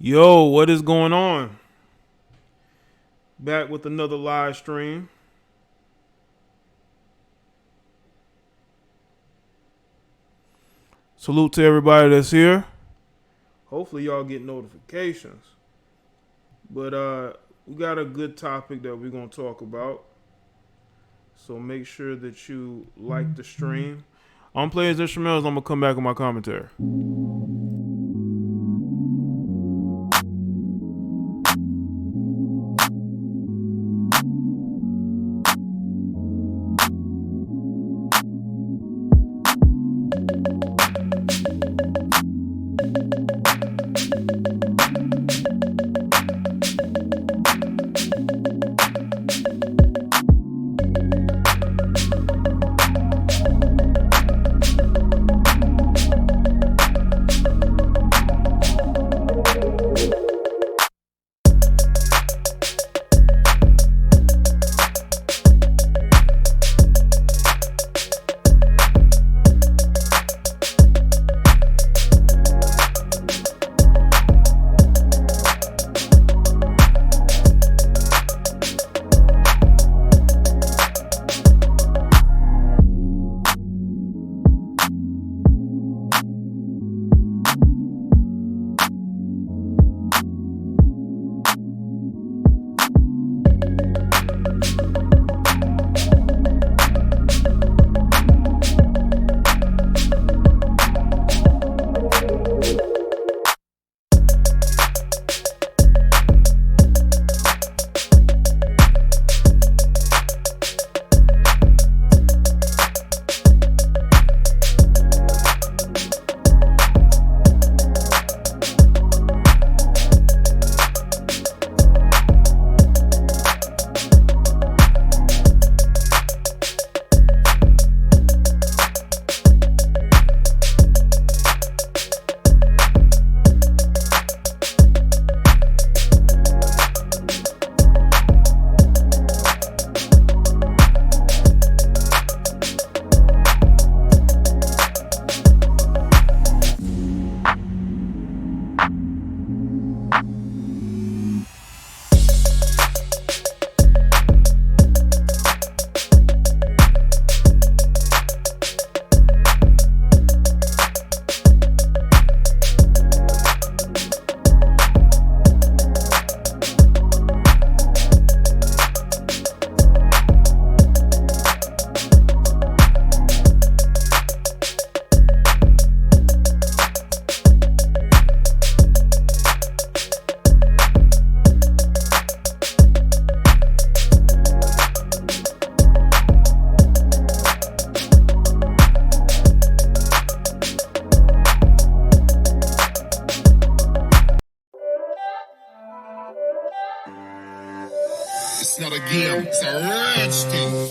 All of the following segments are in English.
Yo, what is going on? Back with another live stream. Salute to everybody that's here. Hopefully y'all get notifications. But we got a good topic that we're going to talk about. So make sure that you like the stream. I'm playing instrumentals. I'm going to come back with my commentary. It's not a game, it's a rich thing.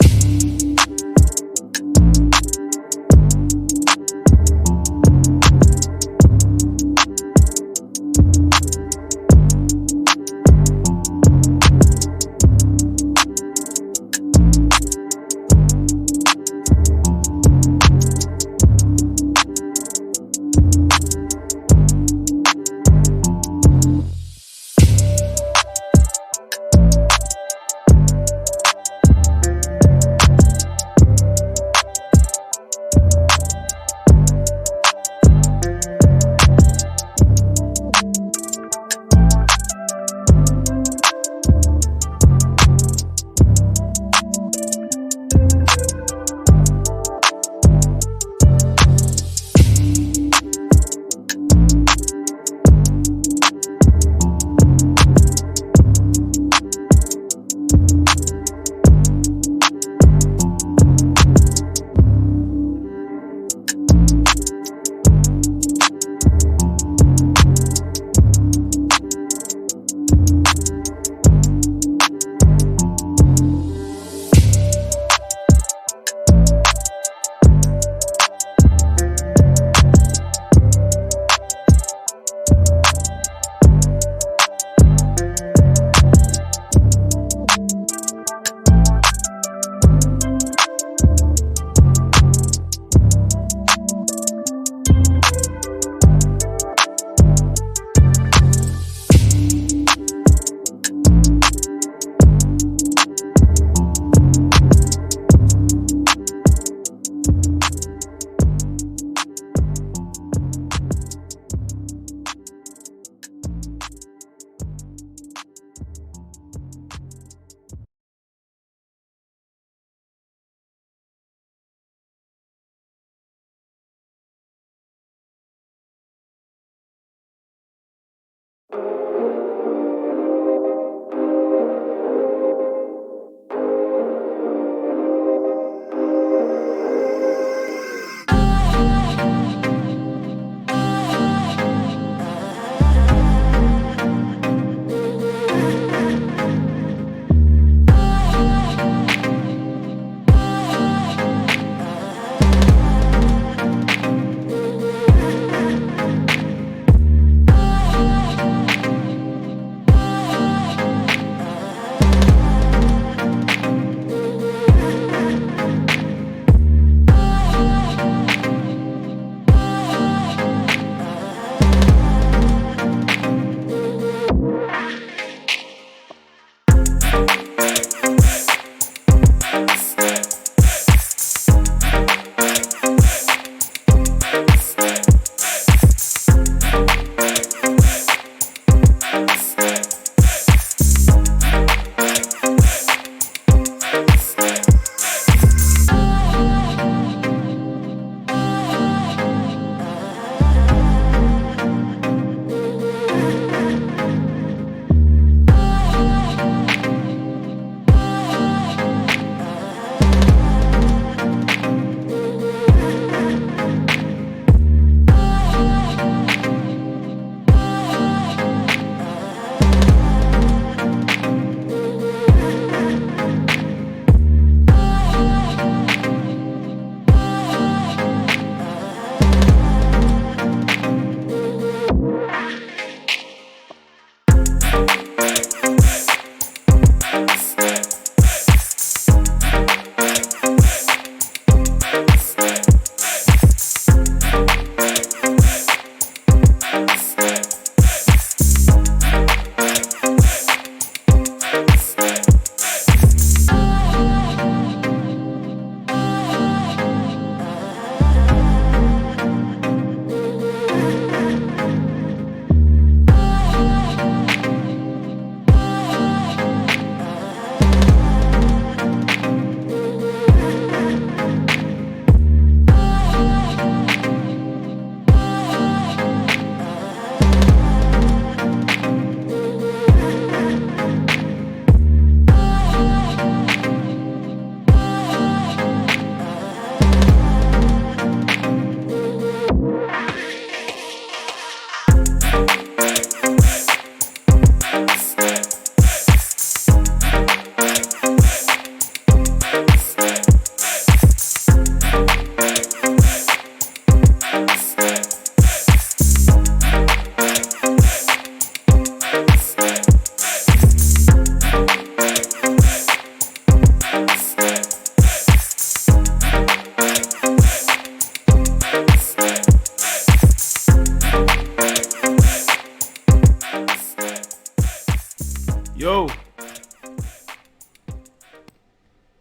Yo,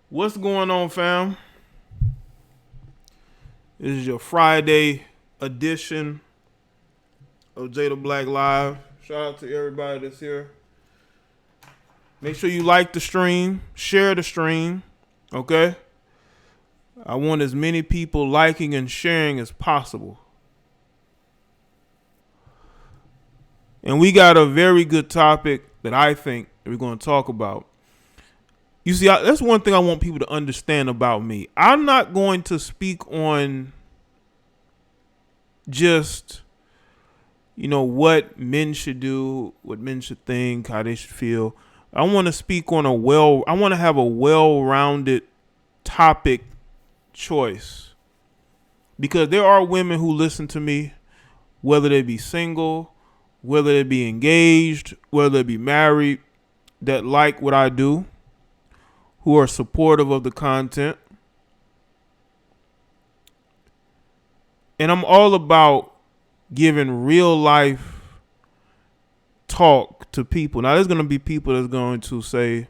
what's going on, fam? This is your Friday edition of Jada Black Live. Shout out to everybody that's here. Make sure you like the stream, share the stream, okay? I want as many people liking and sharing as possible. And we got a very good topic that I think we're going to talk about. You see, that's one thing I want people to understand about me. I'm not going to speak on just, what men should do, what men should think, how they should feel. I want to speak on I want to have a well-rounded topic choice. Because there are women who listen to me, whether they be single, whether they be engaged, whether they be married, that like what I do, who are supportive of the content. And I'm all about giving real life talk to people. Now, there's going to be people that's going to say,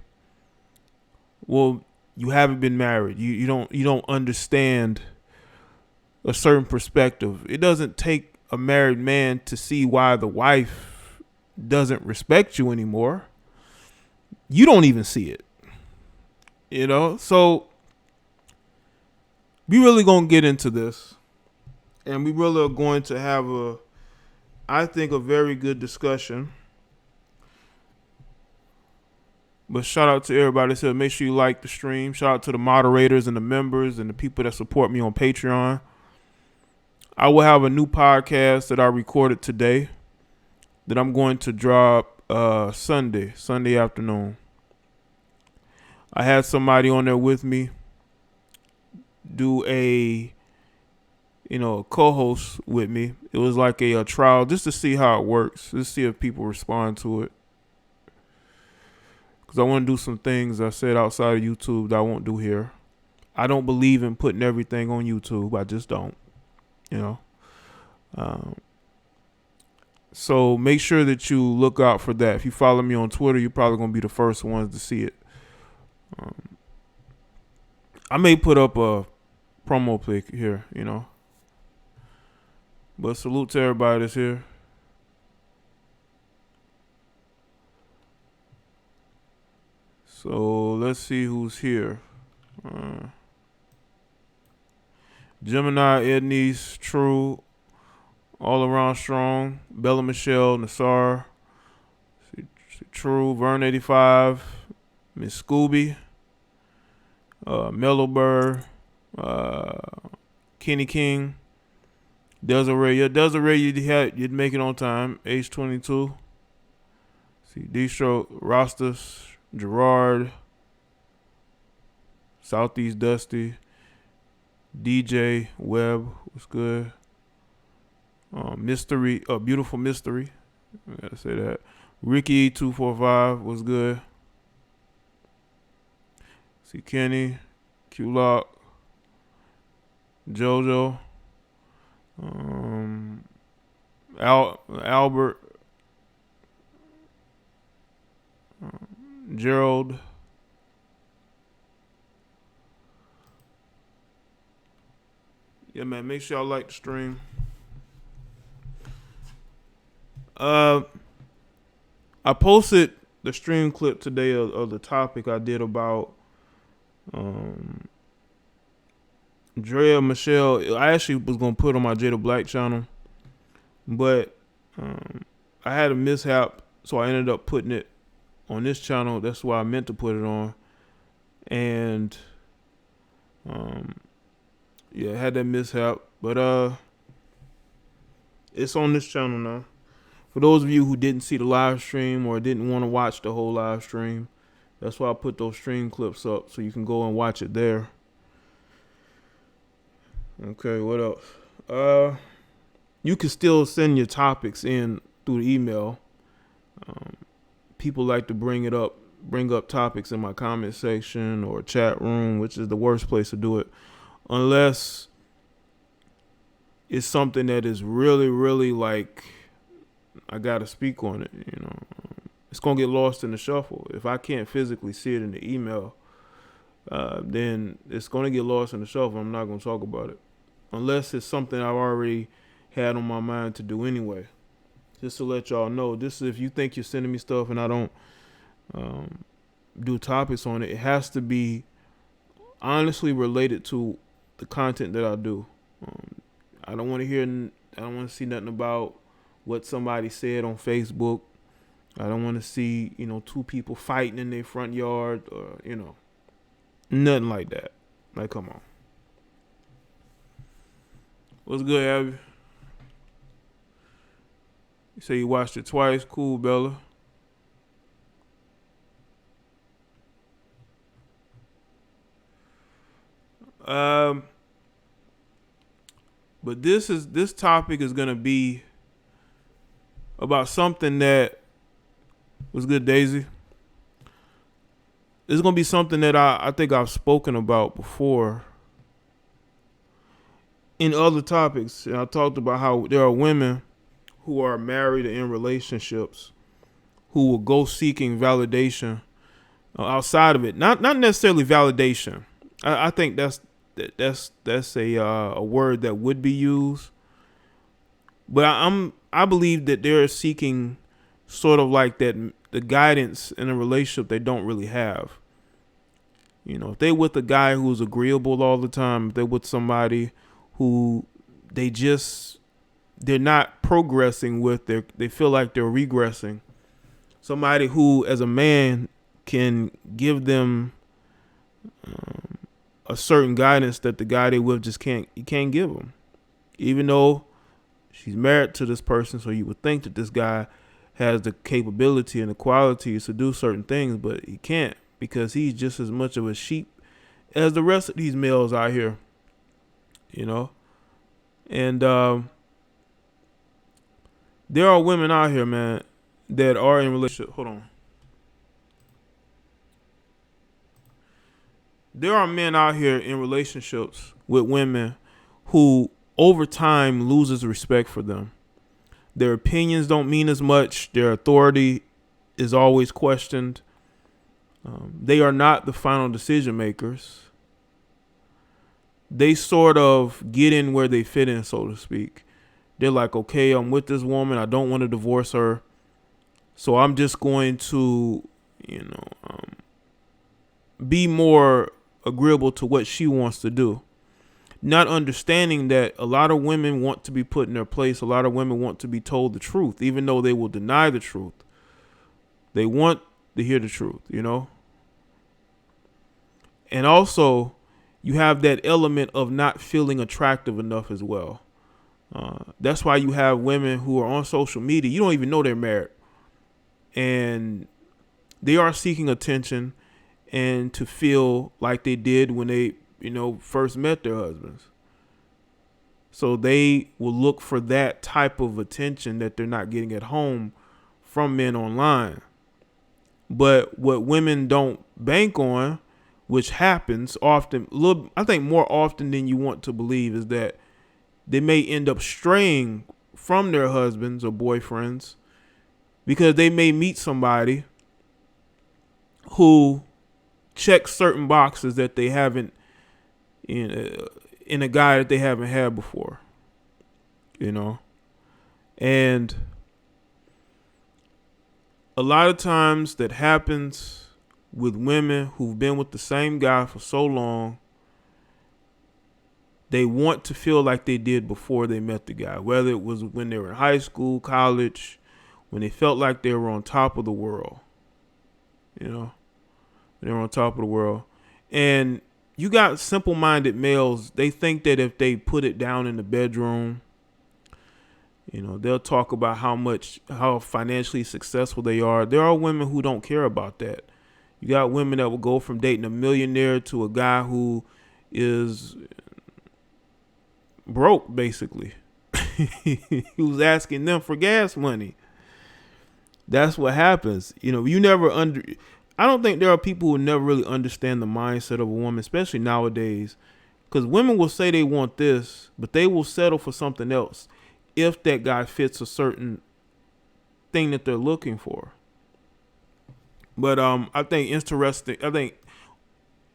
well, you haven't been married. You don't understand a certain perspective. It doesn't take a married man to see why the wife doesn't respect you anymore. You don't even see it. So we really gonna get into this, and we really are going to have I think, a very good discussion. But shout out to everybody that said, make sure you like the stream. Shout out to the moderators and the members and the people that support me on Patreon. I will have a new podcast that I recorded today that I'm going to drop Sunday afternoon. I had somebody on there with me do a co-host with me. It was like a trial just to see how it works, just see if people respond to it. Because I want to do some things I said outside of YouTube that I won't do here. I don't believe in putting everything on YouTube. I just don't. So make sure that you look out for that. If you follow me on Twitter, you're probably going to be the first ones to see it. I may put up a promo pic here, But salute to everybody that's here. So let's see who's here. Gemini, Ednice, True, All Around Strong, Bella Michelle, Nassar, True, Vern 85, Miss Scooby, Mellow Burr, Kenny King, Desiree. Yeah, Desiree, you'd make it on time. Age 22. See, Distro, Rostas, Gerard, Southeast Dusty, DJ Webb was good. Mystery, Beautiful Mystery. I gotta say that. Ricky 245 was good. See Kenny, Q Lock, JoJo, Albert, Gerald. Yeah, man, make sure y'all like the stream. I posted the stream clip today of the topic I did about Drea Michelle. I actually was going to put it on my Jada Black channel, but I had a mishap, so I ended up putting it on this channel. That's why I meant to put it on. And I had that mishap, but it's on this channel now. For those of you who didn't see the live stream or didn't want to watch the whole live stream, that's why I put those stream clips up so you can go and watch it there. Okay, what else? You can still send your topics in through the email. People like to bring up topics in my comment section or chat room, which is the worst place to do it, unless it's something that is really, really like I gotta speak on it. it's gonna get lost in the shuffle. If I can't physically see it in the email, then it's gonna get lost in the shuffle. I'm not gonna talk about it unless it's something I've already had on my mind to do anyway. Just to let y'all know, this is if you think you're sending me stuff and I don't do topics on it, it has to be honestly related to the content that I do. I don't want to hear, I don't want to see nothing about what somebody said on Facebook. I don't want to see, two people fighting in their front yard or, nothing like that. Like, come on. What's good, Abby? You say you watched it twice. Cool, Bella. But this topic is gonna be about something that was good, Daisy. This is gonna be something that I think I've spoken about before in other topics. And I talked about how there are women who are married and in relationships who will go seeking validation outside of it. Not necessarily validation. I think that's a word that would be used, but I believe that they're seeking sort of like that the guidance in a relationship they don't really have. If they with a guy who's agreeable all the time, if they're with somebody who they're not progressing with, they feel like they're regressing. Somebody who, as a man, can give them a certain guidance that the guy they with just can't give them. Even though she's married to this person, so you would think that this guy has the capability and the qualities to do certain things, but he can't because he's just as much of a sheep as the rest of these males out here. And there are women out here, man, that are in relationship. Hold on. There are men out here in relationships with women who over time loses respect for them. Their opinions don't mean as much. Their authority is always questioned. They are not the final decision makers. They sort of get in where they fit in, so to speak. They're like, okay, I'm with this woman. I don't want to divorce her. So I'm just going to, be more agreeable to what she wants to do. Not understanding that a lot of women want to be put in their place. A lot of women want to be told the truth, even though they will deny the truth. They want to hear the truth, And also, you have that element of not feeling attractive enough as well. That's why you have women who are on social media. You don't even know they're married. And they are seeking attention and to feel like they did when they, first met their husbands. So they will look for that type of attention that they're not getting at home from men online. But what women don't bank on, which happens often, I think more often than you want to believe, is that they may end up straying from their husbands or boyfriends because they may meet somebody who checks certain boxes that they haven't in a guy that they haven't had before, and a lot of times that happens with women who've been with the same guy for so long. They want to feel like they did before they met the guy, whether it was when they were in high school, college, when they felt like they were on top of the world. They were on top of the world. And you got simple-minded males. They think that if they put it down in the bedroom, they'll talk about how financially successful they are. There are women who don't care about that. You got women that will go from dating a millionaire to a guy who is broke, basically. Who's asking them for gas money. That's what happens. I don't think there are people who never really understand the mindset of a woman, especially nowadays. Because women will say they want this, but they will settle for something else if that guy fits a certain thing that they're looking for. But I think interesting. I think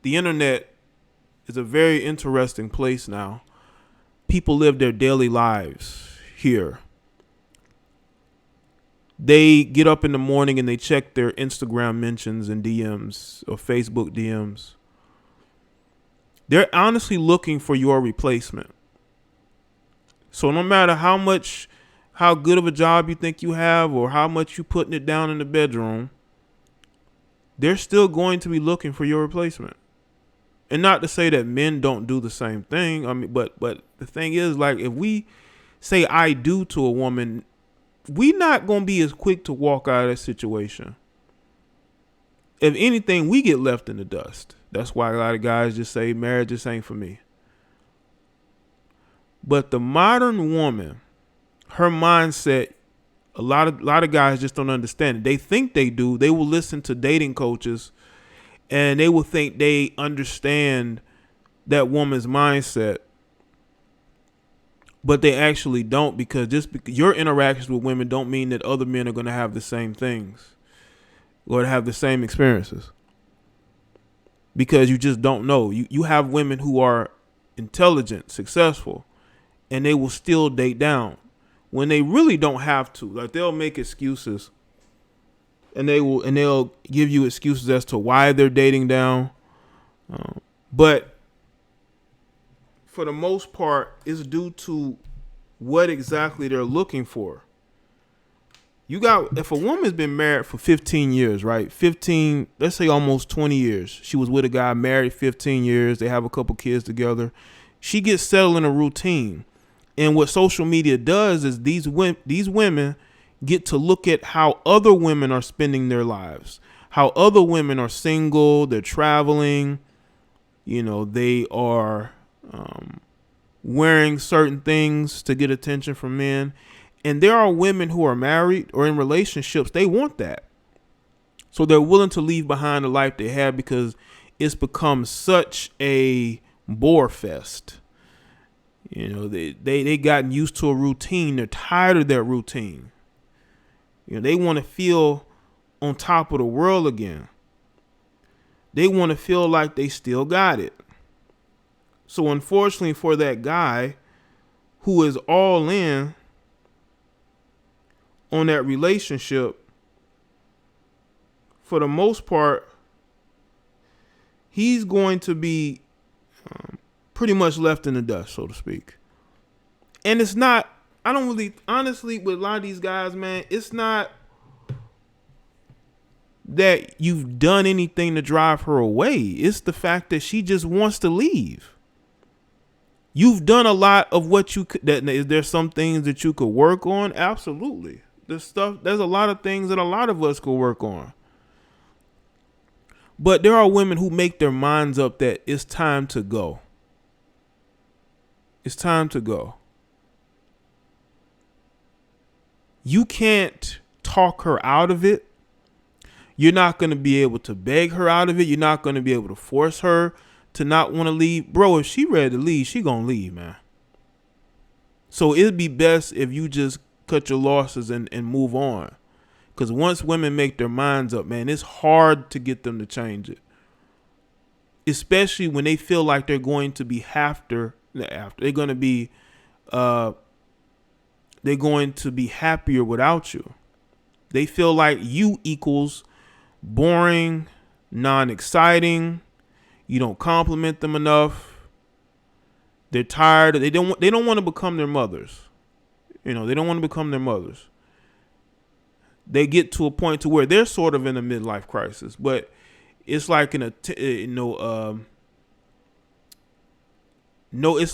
the internet is a very interesting place now. People live their daily lives here. They get up in the morning and they check their Instagram mentions and DMs or Facebook DMs. They're honestly looking for your replacement. So no matter how good of a job you think you have or how much you putting it down in the bedroom, they're still going to be looking for your replacement. And not to say that men don't do the same thing. I mean, but the thing is, like, if we say I do to a woman, we not going to be as quick to walk out of that situation. If anything, we get left in the dust. That's why a lot of guys just say marriage just ain't for me. But the modern woman, her mindset, a lot of guys just don't understand it. They think they do. They will listen to dating coaches and they will think they understand that woman's mindset. But they actually don't, because your interactions with women don't mean that other men are going to have the same things or to have the same experiences. Because you just don't know. You have women who are intelligent, successful, and they will still date down when they really don't have to. Like, they'll make excuses, and they'll give you excuses as to why they're dating down. But for the most part, it's due to what exactly they're looking for. If a woman's been married for 15 years, right? 15, let's say almost 20 years. She was with a guy, married 15 years. They have a couple kids together. She gets settled in a routine. And what social media does is these women get to look at how other women are spending their lives, how other women are single, they're traveling, they are wearing certain things to get attention from men. And there are women who are married or in relationships, they want that. So they're willing to leave behind the life they had because it's become such a bore fest. They gotten used to a routine. They're tired of that routine. They want to feel on top of the world again. They want to feel like they still got it. So unfortunately for that guy who is all in on that relationship, for the most part, he's going to be pretty much left in the dust, so to speak. And it's not, I don't really, honestly, with a lot of these guys, man, it's not that you've done anything to drive her away. It's the fact that she just wants to leave. You've done a lot of what you could. Is there some things that you could work on? Absolutely. There's a lot of things that a lot of us could work on. But there are women who make their minds up that it's time to go. It's time to go. You can't talk her out of it. You're not going to be able to beg her out of it. You're not going to be able to force her to not want to leave. Bro, if she ready to leave, she going to leave, man. So it'd be best if you just cut your losses and move on. Because once women make their minds up, man, it's hard to get them to change it. Especially when they feel like they're going to be they're going to be happier without you. They feel like you equals boring, non-exciting. You don't compliment them enough. They're tired. They don't want to become their mothers. They don't want to become their mothers. They get to a point to where they're sort of in a midlife crisis, but it's like it's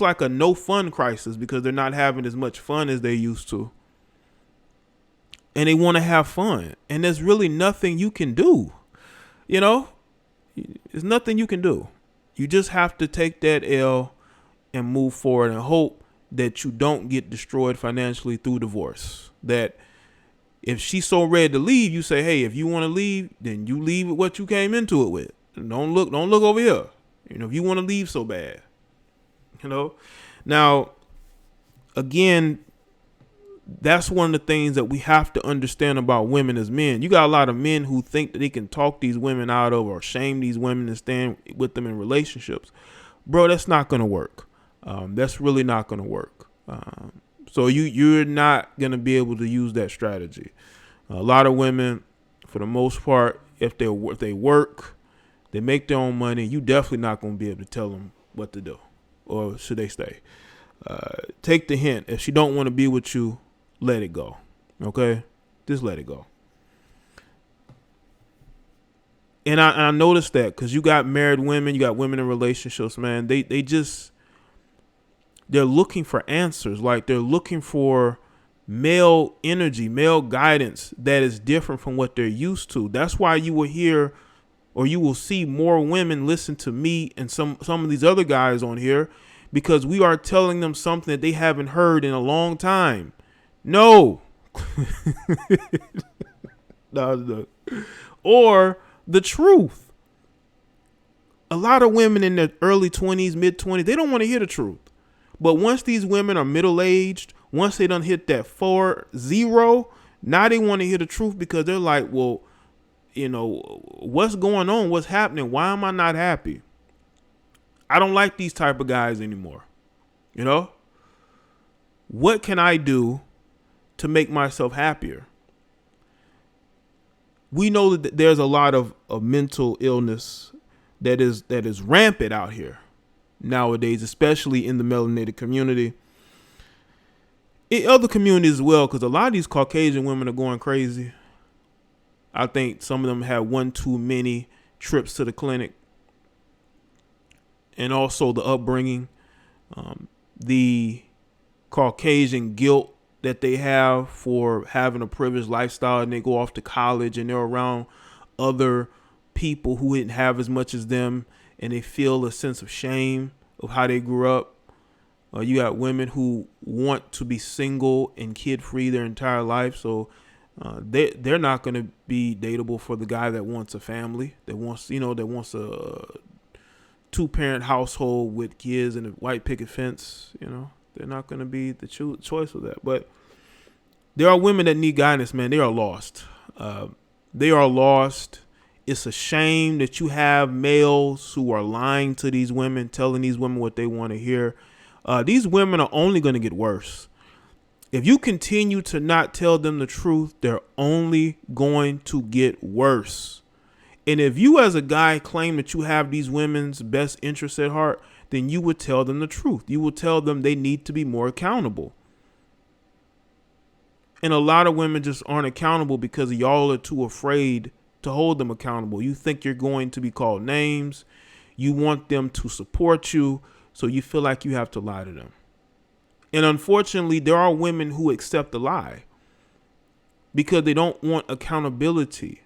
like a no fun crisis because they're not having as much fun as they used to. And they want to have fun. And there's really nothing you can do. There's nothing you can do. You just have to take that L and move forward and hope that you don't get destroyed financially through divorce. That if she's so ready to leave, you say, hey, if you want to leave, then you leave with what you came into it with. Don't look over here. If you want to leave so bad. Now, again, That's one of the things that we have to understand about women as men. You got a lot of men who think that they can talk these women out of or shame these women and stand with them in relationships. Bro, that's not going to work. That's really not going to work. So you're not going to be able to use that strategy. A lot of women, for the most part, if they work, they make their own money, you definitely not going to be able to tell them what to do or should they stay. Take the hint. If she don't want to be with you, let it go. Okay? Just let it go. And I noticed that because you got married women, you got women in relationships, man. They're looking for answers. Like they're looking for male energy, male guidance that is different from what they're used to. That's why you will hear or you will see more women listen to me and some of these other guys on here because we are telling them something that they haven't heard in a long time. No. No. Or the truth. A lot of women in their early 20s, mid 20s, they don't want to hear the truth. But once these women are middle-aged, once they done hit that 4-0, now they want to hear the truth because they're like, well, you know, what's going on? What's happening? Why am I not happy? I don't like these type of guys anymore. You know? What can I do to make myself happier? We know that there's a lot of mental illness that is rampant out here nowadays, especially in the melanated community. In other communities as well, because a lot of these Caucasian women are going crazy. I think some of them have one too many trips to the clinic. And also the upbringing, the Caucasian guilt that they have for having a privileged lifestyle, and they go off to college and they're around other people who didn't have as much as them, and they feel a sense of shame of how they grew up. You got women who want to be single and kid free their entire life, so they're not going to be dateable for the guy that wants a family, that wants a 2-parent household with kids and a white picket fence. You know, they're not going to be the choice of that. But there are women that need guidance, man. They are lost. They are lost. It's a shame that you have males who are lying to these women, telling these women what they want to hear. These women are only going to get worse. If you continue to not tell them the truth, they're only going to get worse. And if you as a guy claim that you have these women's best interests at heart, then you would tell them the truth. You will tell them they need to be more accountable. And a lot of women just aren't accountable because y'all are too afraid to hold them accountable. You think you're going to be called names. You want them to support you, so you feel like you have to lie to them. And unfortunately, there are women who accept the lie because they don't want accountability.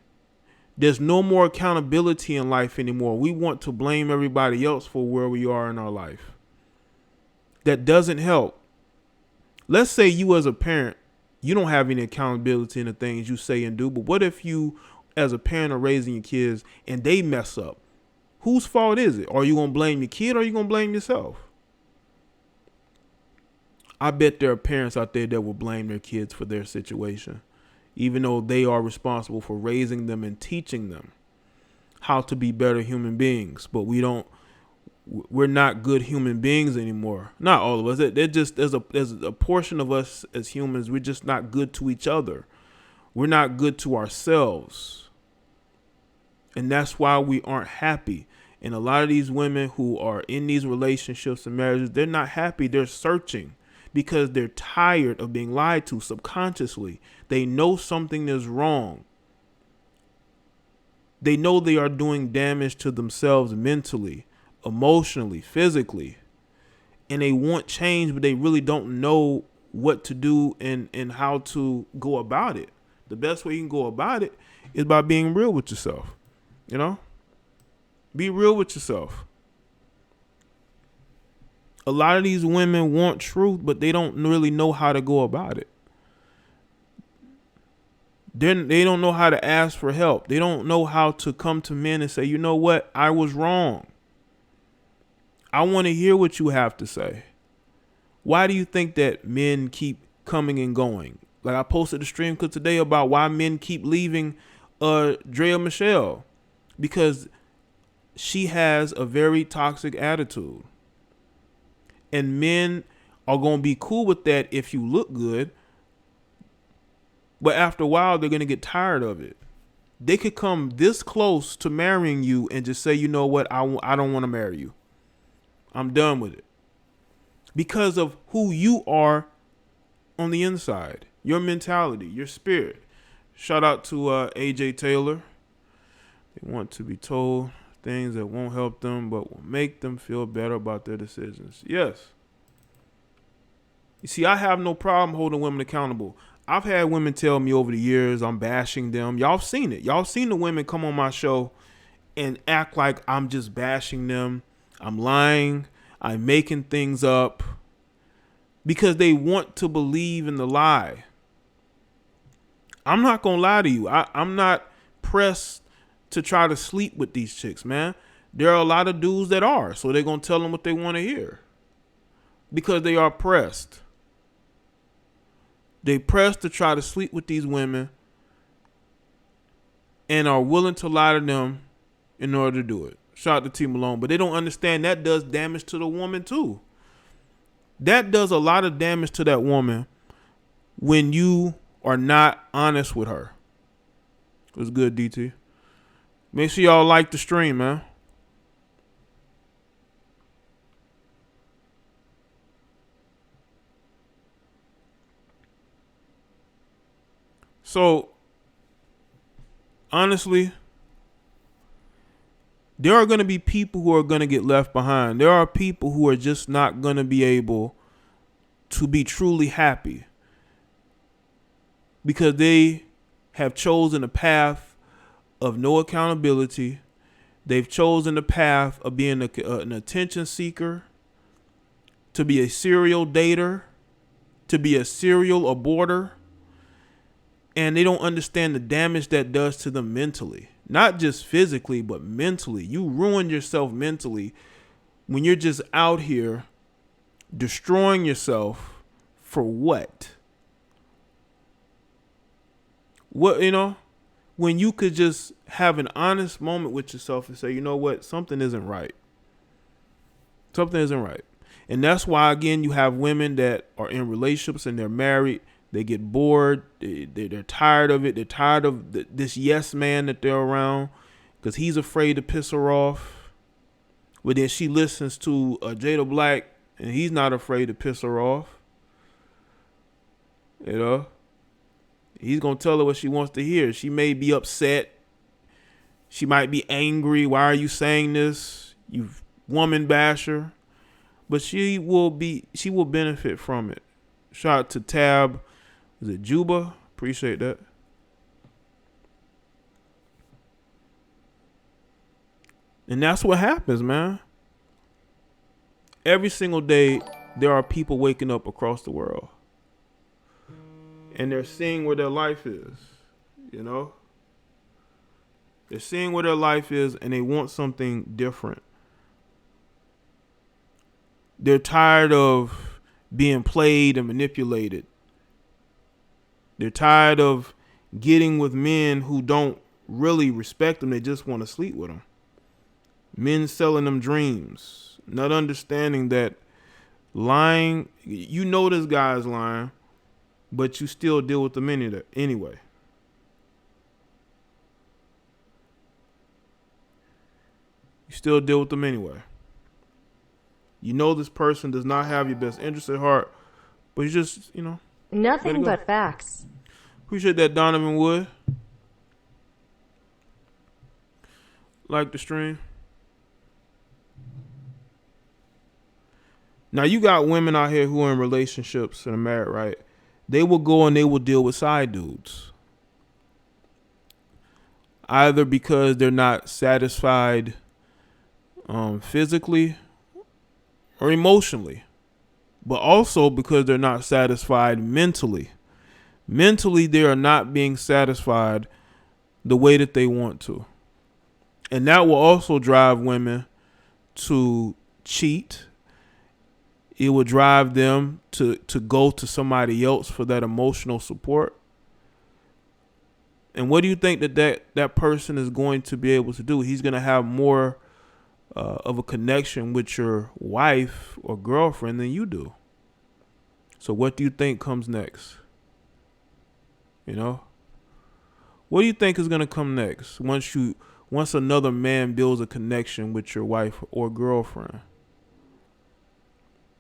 There's no more accountability in life anymore. We want to blame everybody else for where we are in our life. That doesn't help. Let's say you as a parent, you don't have any accountability in the things you say and do. But what if you as a parent are raising your kids and they mess up? Whose fault is it? Are you going to blame your kid or are you going to blame yourself? I bet there are parents out there that will blame their kids for their situation, even though they are responsible for raising them and teaching them how to be better human beings. But we're not good human beings anymore. Not all of us. There's a portion of us as humans, we're just not good to each other. We're not good to ourselves. And that's why we aren't happy. And a lot of these women who are in these relationships and marriages, they're not happy. They're searching because they're tired of being lied to subconsciously. They know something is wrong. They know they are doing damage to themselves mentally, emotionally, physically. And they want change, but they really don't know what to do and how to go about it. The best way you can go about it is by being real with yourself. You know? Be real with yourself. A lot of these women want truth, but they don't really know how to go about it. They don't know how to ask for help. They don't know how to come to men and say, you know what? I was wrong. I want to hear what you have to say. Why do you think that men keep coming and going. Like I posted a stream clip today about why men keep leaving Drea Michelle, because she has a very toxic attitude. And men are going to be cool with that if you look good. But after a while, they're going to get tired of it. They could come this close to marrying you and just say, you know what, I don't want to marry you. I'm done with it. Because of who you are on the inside, your mentality, your spirit. Shout out to AJ Taylor. They want to be told things that won't help them but will make them feel better about their decisions. Yes. You see, I have no problem holding women accountable. I've had women tell me over the years I'm bashing them. Y'all seen it. Y'all seen the women come on my show and act like I'm just bashing them. I'm lying. I'm making things up because they want to believe in the lie. I'm not going to lie to you. I'm not pressed to try to sleep with these chicks, man. There are a lot of dudes that are, so they're going to tell them what they want to hear because they are pressed. They pressed to try to sleep with these women and are willing to lie to them in order to do it. Shout out to T Malone, but they don't understand that does damage to the woman too. That does a lot of damage to that woman when you are not honest with her. What's good, DT? Make sure y'all like the stream, man. So, honestly, there are going to be people who are going to get left behind. There are people who are just not going to be able to be truly happy because they have chosen a path of no accountability. They've chosen the path of being an attention seeker, to be a serial dater, to be a serial aborter. And they don't understand the damage that does to them mentally. Not just physically, but mentally. You ruin yourself mentally when you're just out here destroying yourself for what? What, you know? When you could just have an honest moment with yourself and say, you know what? Something isn't right. Something isn't right. And that's why, again, you have women that are in relationships and they're married. They get bored. They're tired of it. They're tired of this yes man that they're around because he's afraid to piss her off. But then she listens to Jada Black and he's not afraid to piss her off. You know? He's going to tell her what she wants to hear. She may be upset. She might be angry. Why are you saying this? You woman basher. But she will benefit from it. Shout out to Tab. Is it Juba? Appreciate that. And that's what happens, man. Every single day, there are people waking up across the world. And they're seeing where their life is, you know? They're seeing where their life is and they want something different. They're tired of being played and manipulated. They're tired of getting with men who don't really respect them. They just want to sleep with them. Men selling them dreams. Not understanding that lying, you know this guy's lying, but you still deal with them anyway. You still deal with them anyway. You know this person does not have your best interest at heart, but you just, you know. Nothing but facts. Appreciate that, Donovan Wood. Like the stream. Now, you got women out here who are in relationships and are married, right? They will go and they will deal with side dudes. Either because they're not satisfied physically or emotionally, but also because they're not satisfied mentally. Mentally, they are not being satisfied the way that they want to. And that will also drive women to cheat. it will drive them to go to somebody else for that emotional support. And what do you think that person is going to be able to do? He's going to have more of a connection with your wife or girlfriend than you do. So what do you think comes next? You know? What do you think is going to come next once another man builds a connection with your wife or girlfriend?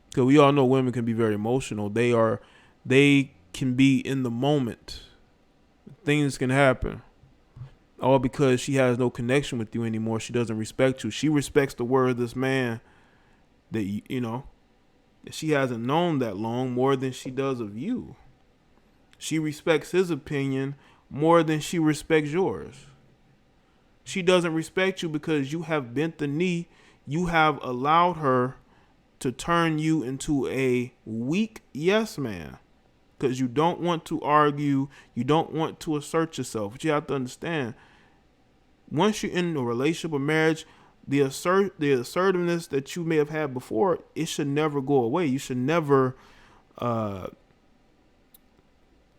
Because we all know women can be very emotional. They can be in the moment. Things can happen. All because she has no connection with you anymore. She doesn't respect you. She respects the word of this man that that she hasn't known that long more than she does of you. She respects his opinion more than she respects yours. She doesn't respect you because you have bent the knee. You have allowed her to turn you into a weak yes man. Because you don't want to argue. You don't want to assert yourself. But you have to understand, once you're in a relationship or marriage, the assertiveness that you may have had before, it should never go away. You should never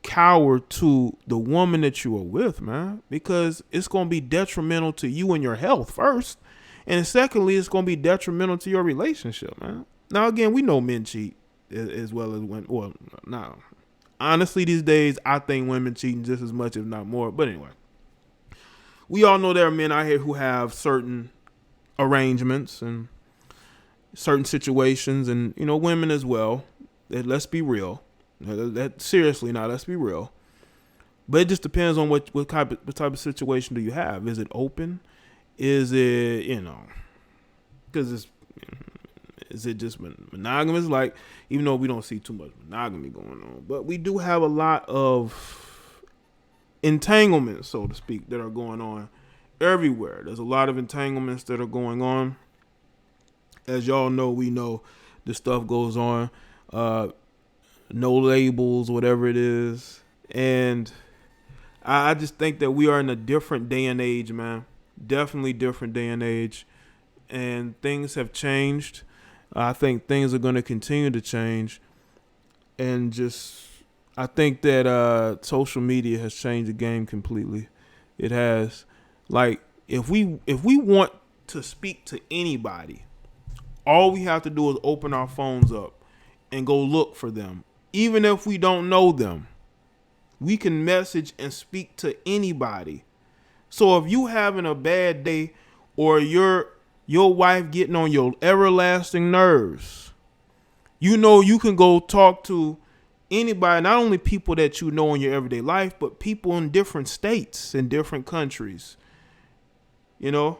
cower to the woman that you are with, man, because it's going to be detrimental to you and your health first. And secondly, it's going to be detrimental to your relationship, man. Now, again, we know men cheat as well as women. Well, no. Honestly, these days, I think women cheating just as much, if not more. But anyway, we all know there are men out here who have certain arrangements and certain situations, and women as well. Let's be real. Seriously, now let's be real. But it just depends on what type of situation do you have. Is it open? Is it because is it just monogamous? Like, even though we don't see too much monogamy going on, but we do have a lot of entanglements, so to speak, that are going on everywhere. There's a lot of entanglements that are going on. As y'all know, we know this stuff goes on. No labels, whatever it is. And I just think that we are in a different day and age, man. Definitely different day and age. And things have changed. I think things are going to continue to change. And I think that social media has changed the game completely. It has. Like, if we want to speak to anybody, all we have to do is open our phones up and go look for them. Even if we don't know them, we can message and speak to anybody. So if you having a bad day, or your wife getting on your everlasting nerves, you can go talk to anybody, not only people that you know in your everyday life, but people in different states and different countries. And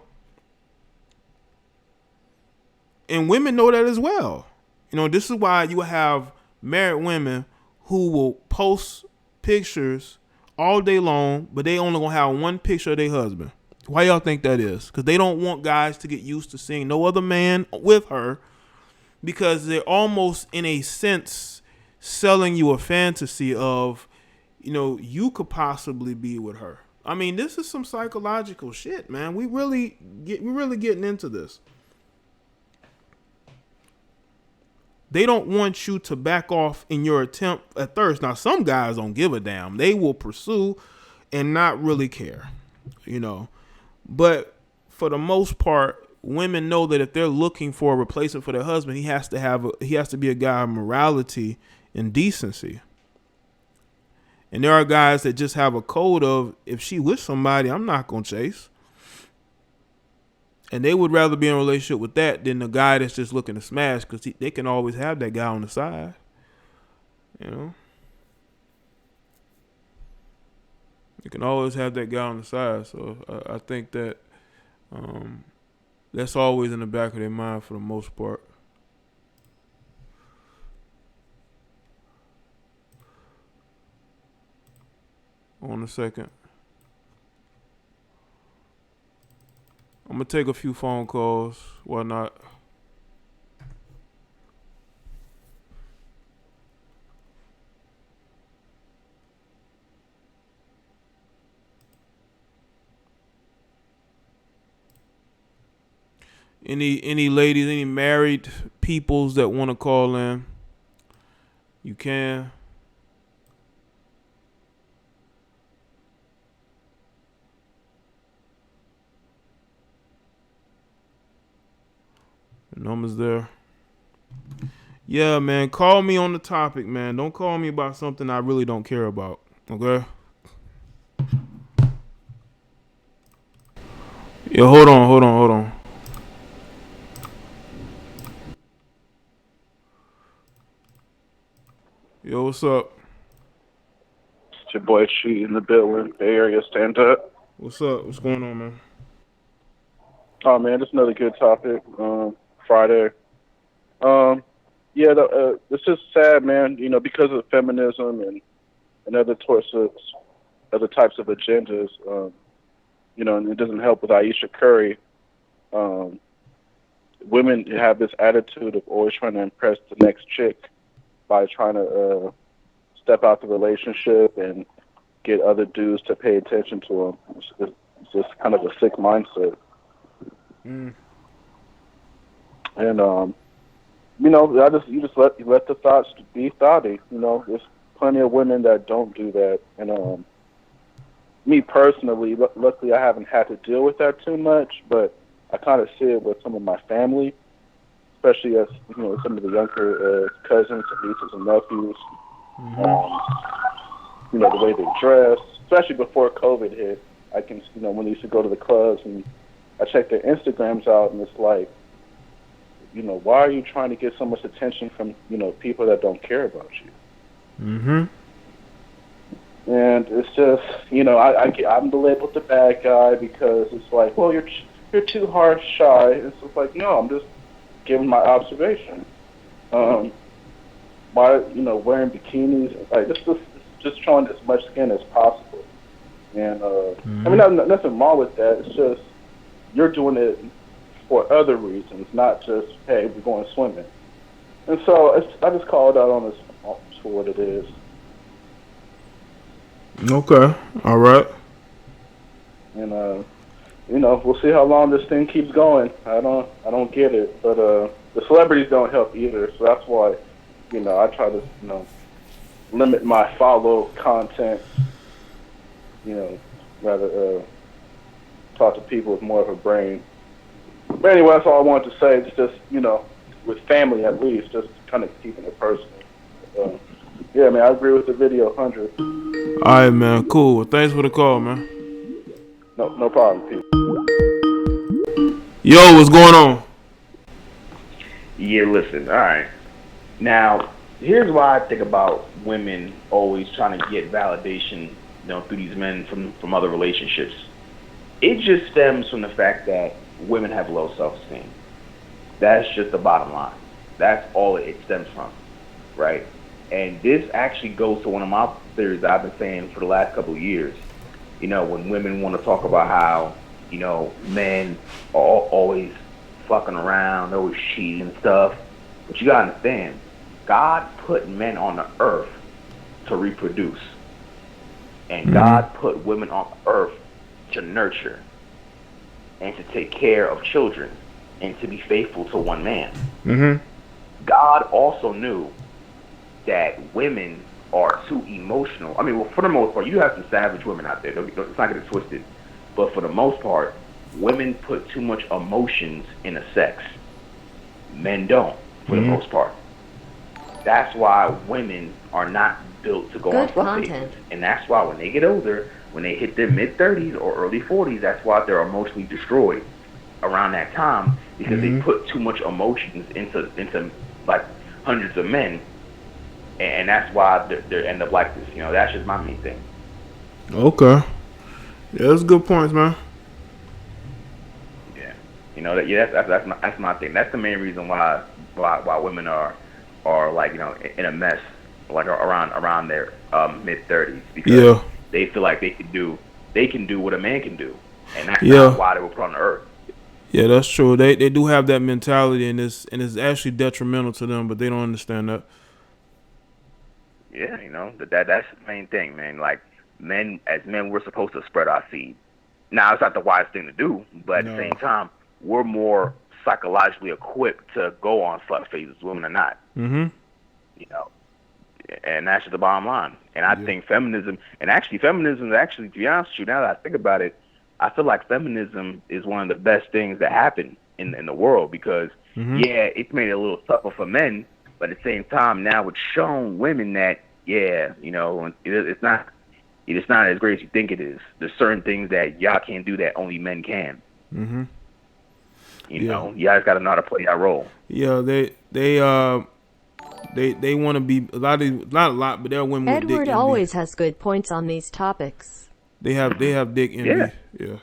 women know that as well. This is why you have married women who will post pictures all day long, but they only gonna have one picture of their husband. Why y'all think that is? Because they don't want guys to get used to seeing no other man with her, because they're almost, in a sense, selling you a fantasy of, you could possibly be with her. I mean, this is some psychological shit, man. We're really getting into this. They don't want you to back off in your attempt at thirst. Now, some guys don't give a damn. They will pursue and not really care, But for the most part, women know that if they're looking for a replacement for their husband, he has to be a guy of morality and decency. And there are guys that just have a code of, if she with somebody, I'm not gonna chase. And they would rather be in a relationship with that than the guy that's just looking to smash, because they can always have that guy on the side. You can always have that guy on the side. So I think that that's always in the back of their mind for the most part. On a second. I'm going to take a few phone calls. Why not? Any ladies, any married peoples that want to call in, you can. The number's there. Yeah, man. Call me on the topic, man. Don't call me about something I really don't care about. Okay? Yeah, hold on. Yo, what's up? It's your boy She in the building. Bay Area, stand up. What's up? What's going on, man? Oh man, just another good topic. Friday. Yeah, it's just sad, man. You know, because of feminism and other other types of agendas. You know, and it doesn't help with Aisha Curry. Women have this attitude of always trying to impress the next chick by trying to step out the relationship and get other dudes to pay attention to them. It's just kind of a sick mindset. Mm. And you know, you just let the thoughts be thoughty. You know, there's plenty of women that don't do that. And me personally, luckily, I haven't had to deal with that too much, but I kind of see it with some of my family, especially as you know, some of the younger cousins and nieces and nephews. You know, the way they dress, especially before COVID hit. I can, you know, when they used to go to the clubs and I check their Instagrams out, and it's like, you know, why are you trying to get so much attention from, you know, people that don't care about you? Mm-hmm. And it's just, you know, I'm labeled the bad guy because it's like, well, you're too harsh, shy. It's just like, no, I'm just giving my observation. Why, you know, wearing bikinis, like just showing as much skin as possible. And I mean, nothing wrong with that. It's just you're doing it for other reasons, not just, hey, we're going swimming. And so I just call it out on this for what it is. Okay. All right. And you know, we'll see how long this thing keeps going. I don't get it, but the celebrities don't help either. So that's why, you know, I try to, you know, limit my follow content. You know, rather talk to people with more of a brain. But anyway, that's all I wanted to say. It's just, you know, with family at least, just kind of keeping it personal. Yeah, man, I agree with the video 100. All right, man. Cool. Well, thanks for the call, man. No problem. Peace. Yo, what's going on? Yeah, listen. All right. Now, here's why I think about women always trying to get validation, you know, through these men from other relationships. It just stems from the fact that women have low self-esteem. That's just the bottom line. That's all it stems from, right? And this actually goes to one of my theories that I've been saying for the last couple of years. You know, when women want to talk about how, you know, men are always fucking around, always cheating and stuff. But you gotta understand, God put men on the earth to reproduce. And God put women on the earth to nurture and to take care of children and to be faithful to one man. God also knew that women are too emotional. I mean, well, for the most part, you have some savage women out there. It's not get it twisted. But for the most part, women put too much emotions in a sex. Men don't, for the most part. That's why women are not built to go on full dates. And that's why when they get older, when they hit their mid-30s or early 40s, that's why they're emotionally destroyed around that time, because they put too much emotions into like hundreds of men. And that's why they end up like this. You know, that's just my main thing. Okay. Yeah, that's good points, man. Yeah, you know that's my thing. That's the main reason why women are like, you know, in a mess, like around their mid-30s, because they feel like they can do what a man can do, and that's not why they were put on the earth. Yeah, that's true. They do have that mentality, and it's actually detrimental to them, but they don't understand that. Yeah, you know, that's the main thing, man. Like, as men, we're supposed to spread our seed. Now, it's not the wise thing to do, but at the same time, we're more psychologically equipped to go on slut phases. Women are not. Mm-hmm. You know, and that's just the bottom line. And I think feminism, to be honest with you, now that I think about it, I feel like feminism is one of the best things that happen in the world because, it's made it a little tougher for men, but at the same time, now it's shown women that, it's not as great as you think it is. There's certain things that y'all can't do that only men can. Mm-hmm. You know, y'all just got to know how to play that role. Yeah, they want to be not a lot, but there are women with dick Edward envy. always has good points on these topics. They have dick envy. Yeah.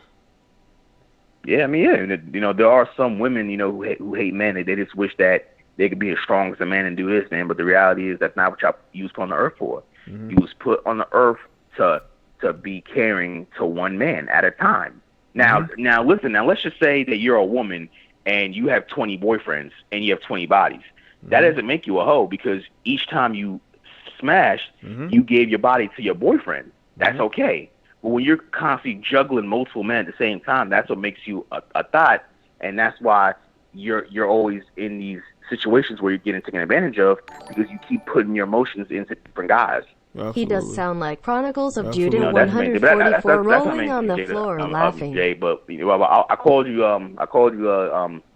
Yeah, I mean, there are some women, who hate men. They just wish that they could be as strong as a man and do this, man. But the reality is that's not what you was put on the earth for. You was put on the earth to be caring to one man at a time. Now, listen. Now, let's just say that you're a woman and you have 20 boyfriends and you have 20 bodies. That doesn't make you a hoe because each time you smashed, you gave your body to your boyfriend. That's okay. But when you're constantly juggling multiple men at the same time, that's what makes you a thought, and that's why you're always in these situations where you're getting taken advantage of because you keep putting your emotions into different guys. Absolutely. He does sound like Chronicles of Absolutely. Judah 144 rolling on the floor laughing. Jay, but I called you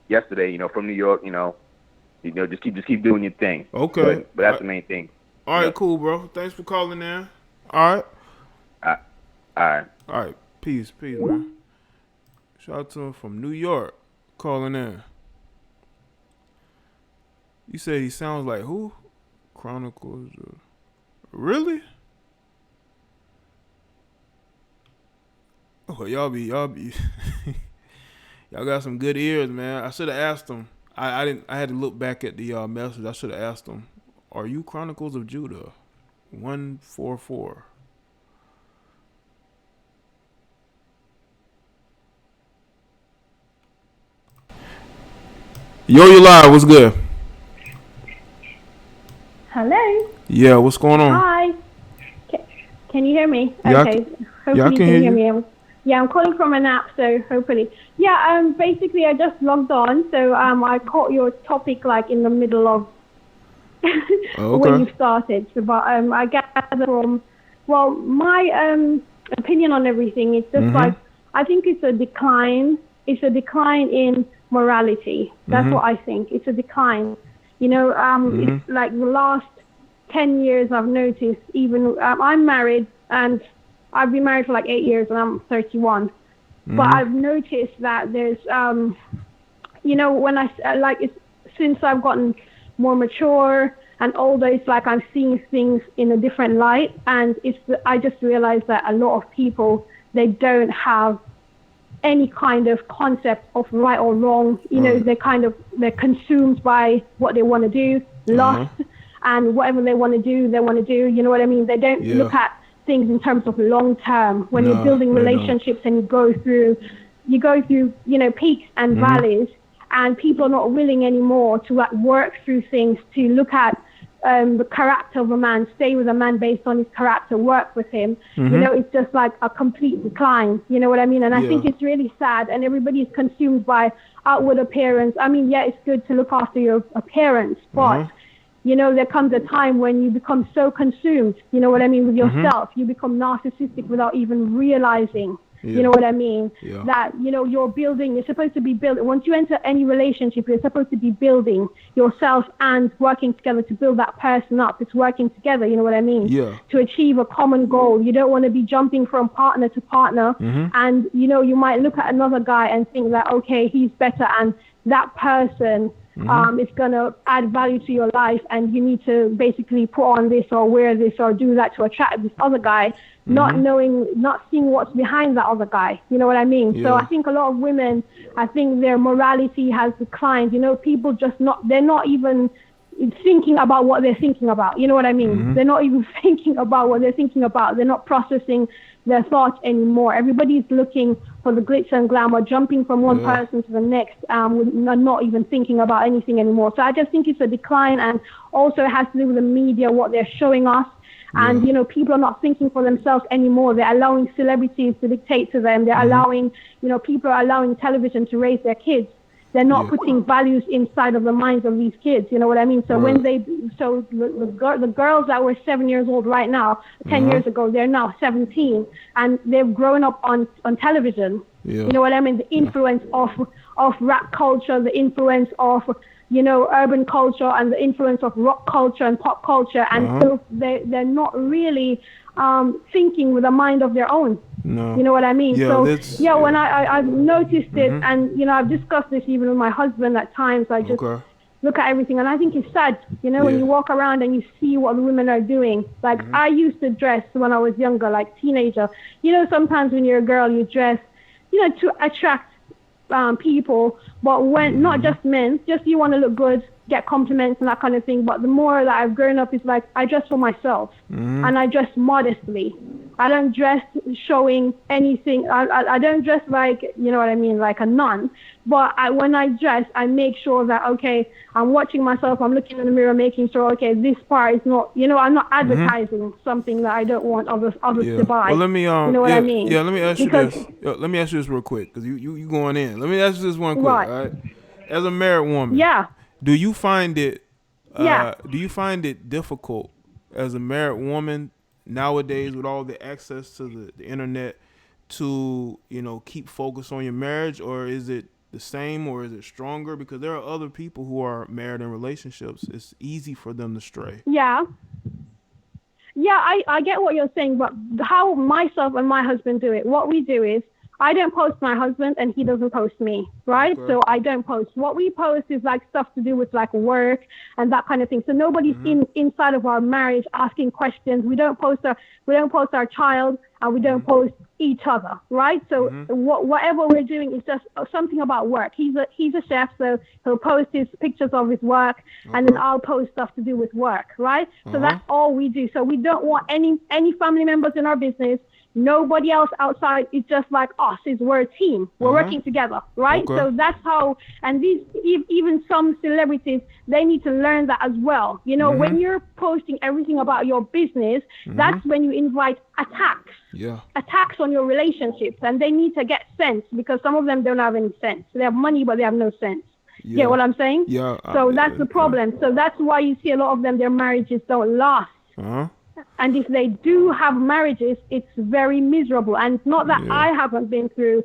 yesterday, from New York, just keep doing your thing. Okay. But that's the main thing. All right, cool, bro. Thanks for calling in. All right. Peace, man. Shout out to him from New York calling in. You said he sounds like who? Chronicles. Really? Oh, y'all be y'all got some good ears, man. I should have asked him. I didn't. I had to look back at the message. I should have asked him. Are you Chronicles of Judah 144? Yo, you live. What's good? Hello. Yeah, what's going on? Hi. Can you hear me? Yeah, okay. Hopefully I you can can hear hear me. Yeah, I'm calling from an app, so hopefully. Yeah, basically I just logged on, so I caught your topic like in the middle of when you started. So, but I gather from, my opinion on everything is just like, I think it's a decline. It's a decline in morality. That's what I think. It's a decline. It's like the last 10 years I've noticed, even I'm married and I've been married for like 8 years and I'm 31. But I've noticed that there's, when since I've gotten more mature and older, it's like I'm seeing things in a different light. And I just realized that a lot of people, they don't have any kind of concept of right or wrong. They're consumed by what they want to do, lust, and whatever they want to do, you know what I mean? They don't look at things in terms of long term. When you're building relationships and you go through, peaks and valleys, and people are not willing anymore to work through things, to look at the character of a man, stay with a man based on his character, work with him. It's just like a complete decline. You know what I mean? And I think it's really sad, and everybody is consumed by outward appearance. I mean, it's good to look after your appearance, but there comes a time when you become so consumed, you know what I mean, with yourself. You become narcissistic without even realizing, you know what I mean, that, you're supposed to be building. Once you enter any relationship, you're supposed to be building yourself and working together to build that person up. It's working together, you know what I mean, to achieve a common goal. You don't want to be jumping from partner to partner. And, you might look at another guy and think that, okay, he's better, and that person is going to add value to your life, and you need to basically put on this or wear this or do that to attract this other guy, not seeing what's behind that other guy. You know what I mean? So I think a lot of women, I think their morality has declined. People they're not even thinking about what they're thinking about. You know what I mean? They're not even thinking about what they're thinking about. They're not processing their thoughts anymore. Everybody's looking for the glitz and glamour, jumping from one person to the next, not even thinking about anything anymore. So I just think it's a decline, and also it has to do with the media, what they're showing us. And, people are not thinking for themselves anymore. They're allowing celebrities to dictate to them. They're allowing, people are allowing television to raise their kids. they're not putting values inside of the minds of these kids. You know what I mean? So when the girls that were 7 years old right now, 10 years ago, they're now 17, and they've grown up on television. You know what I mean? The influence of rap culture, the influence of, you know, urban culture, and the influence of rock culture and pop culture, and so they're not really thinking with a mind of their own. No. You know what I mean? Yeah, so when I've noticed it, and you know, I've discussed this even with my husband at times. I just look at everything, and I think it's sad. You know, when you walk around and you see what the women are doing. Like I used to dress when I was younger, like teenager. You know, sometimes when you're a girl, you dress, you know, to attract people, but when not just men, just you want to look good, get compliments and that kind of thing. But the more that I've grown up, it's like I dress for myself, and I dress modestly. I don't dress showing anything. I don't dress like, you know what I mean, like a nun. But when I dress, I make sure that, okay, I'm watching myself, I'm looking in the mirror, making sure, okay, this part is not, you know, I'm not advertising something that I don't want others to buy. Well, let me, you know what I mean? Yeah, let me ask you this. Let me ask you this real quick, because you going in. Let me ask you this one quick, all right? As a married woman, do you find it, do you find it difficult as a married woman nowadays with all the access to the internet to, you know, keep focus on your marriage, or is it the same, or is it stronger? Because there are other people who are married in relationships. It's easy for them to stray. Yeah, I get what you're saying, but how myself and my husband do it, what we do is, I don't post my husband and he doesn't post me, right? So I don't post. What we post is like stuff to do with like work and that kind of thing. So nobody's inside of our marriage asking questions. We don't post our child, and we don't post each other, right? So whatever we're doing is just something about work. He's a chef, so he'll post his pictures of his work, and then I'll post stuff to do with work, right? So that's all we do. So we don't want any family members in our business. Nobody else outside. It's just like us. We're a team. We're working together, right? So that's how. And these, even some celebrities, they need to learn that as well. You know, when you're posting everything about your business, that's when you invite attacks. Attacks on your relationships, and they need to get sense, because some of them don't have any sense. They have money, but they have no sense. You know what I'm saying? So that's the problem. So that's why you see a lot of them, their marriages don't last. And if they do have marriages, it's very miserable. And not that I haven't been through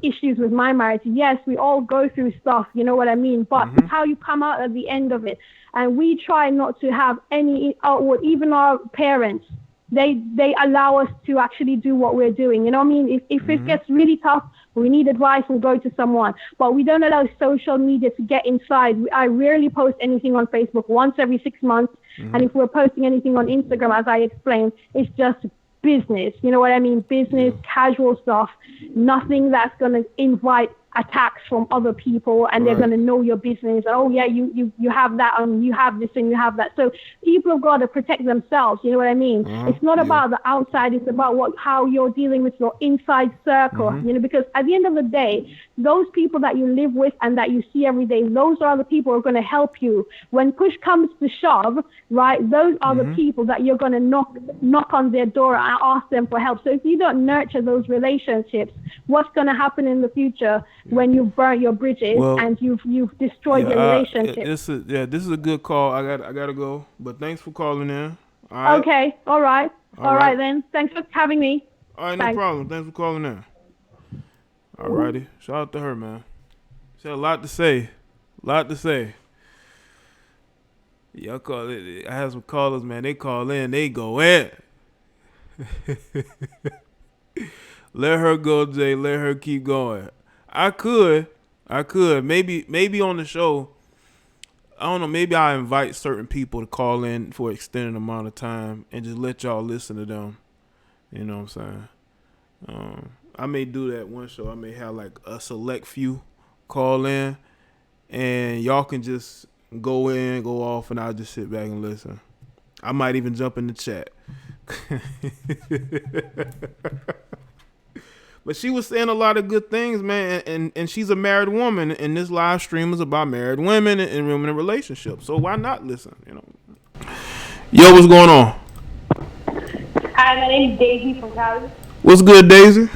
issues with my marriage. Yes, we all go through stuff, you know what I mean? But it's how you come out at the end of it. And we try not to have any outward, even our parents, they allow us to actually do what we're doing. You know what I mean? If it gets really tough, we need advice, we'll go to someone. But we don't allow social media to get inside. I rarely post anything on Facebook, once every 6 months. And if we're posting anything on Instagram, as I explained, it's just business. You know what I mean? Business, casual stuff, nothing that's going to invite attacks from other people, and they're going to know your business. Oh yeah, you have that, and you have this, and you have that. So people have got to protect themselves. You know what I mean? It's not about the outside. It's about how you're dealing with your inside circle. You know, because at the end of the day, those people that you live with and that you see every day, those are the people who are going to help you when push comes to shove. Right? Those are the people that you're going to knock on their door and ask them for help. So if you don't nurture those relationships, what's going to happen in the future when you've burnt your bridges and you've destroyed your relationship? This is a good call. I gotta go, but thanks for calling in. All right. Okay. All right. All right then. Thanks for having me. All right, no problem. Thanks for calling in. All righty. Shout out to her, man. She had a lot to say. Y'all call it. I had some callers, man. They call in. They go in. Let her go, Jay. Let her keep going. I could. Maybe on the show, I don't know, maybe I invite certain people to call in for an extended amount of time and just let y'all listen to them. You know what I'm saying? I may do that one show. I may have like a select few call in, and y'all can just go in, go off, and I'll just sit back and listen. I might even jump in the chat. But she was saying a lot of good things, man, and she's a married woman, and this live stream is about married women and women in relationships. So why not listen? You know. Yo, what's going on? Hi, my name is Daisy from Cali. What's good, Daisy?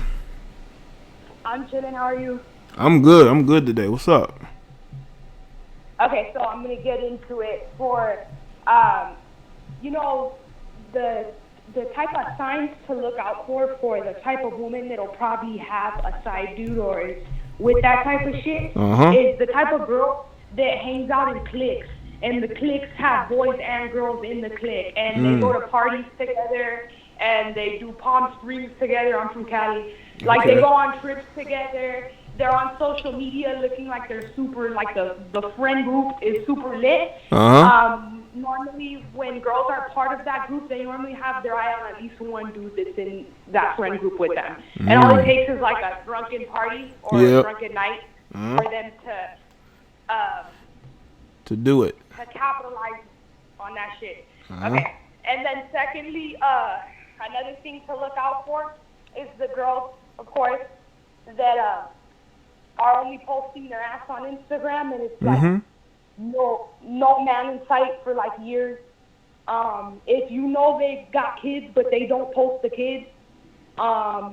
I'm chilling. How are you? I'm good. I'm good today. What's up? Okay, so I'm gonna get into it for, you know, the type of signs to look out for the type of woman that'll probably have a side dude or is with that type of shit is the type of girl that hangs out in cliques, and the cliques have boys and girls in the clique, and they go to parties together, and they do Palm Springs together. I'm from Cali. Like, they go on trips together. They're on social media looking like they're super, like the friend group is super lit. Normally, when girls are part of that group, they normally have their eye on at least one dude that's in that friend group with them. And all it takes is like a drunken party or a drunken night for them to do it. To capitalize on that shit. Okay. And then secondly, another thing to look out for is the girls, of course, that are only posting their ass on Instagram, and it's like no man in sight for like years. If you know they got kids but they don't post the kids, I